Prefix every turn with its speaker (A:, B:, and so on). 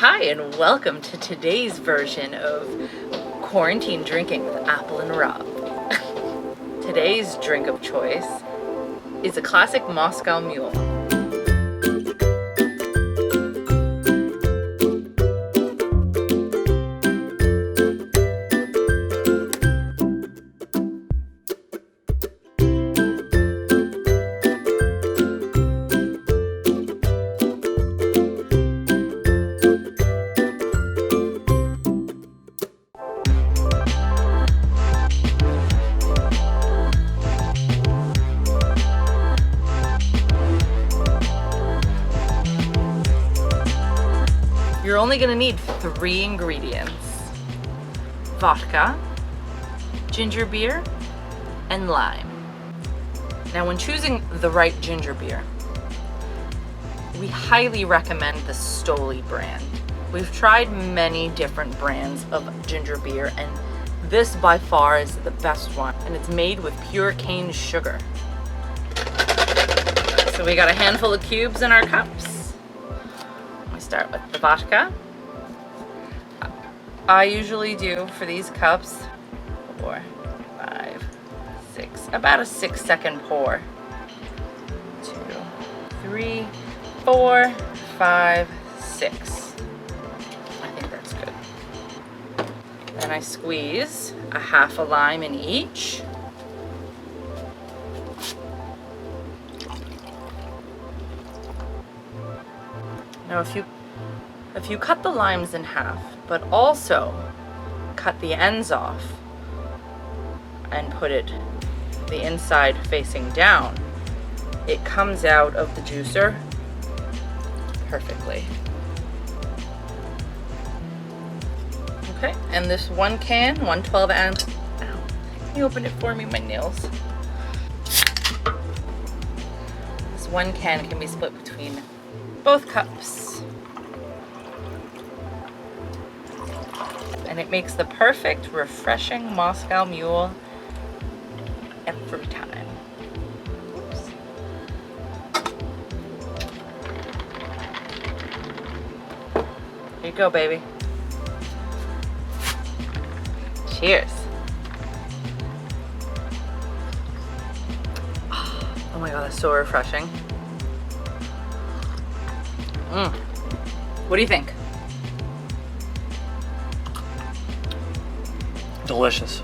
A: Hi, and welcome to today's version of Quarantine Drinking with Apple and Rob. Today's drink of choice is a classic Moscow Mule. You're only going to need 3 ingredients: vodka, ginger beer, and lime. Now, when choosing the right ginger beer, we highly recommend the Stoli brand. We've tried many different brands of ginger beer, and this by far is the best one, and it's made with pure cane sugar. So we got a handful of cubes in our cups. Start with the vodka. I usually do for these cups 4, 5, 6, about a 6-second pour. 2, 3, 4, 5, 6. I think that's good. Then I squeeze a half a lime in each. Now if you cut the limes in half, but also cut the ends off and put it the inside facing down, it comes out of the juicer perfectly. Okay, and this one can, 112 ounce, ow, can you open it for me, my nails? This one can be split between both cups. And it makes the perfect, refreshing Moscow Mule every time. Oops. Here you go, baby. Cheers. Oh my god, that's so refreshing. What do you think?
B: Delicious.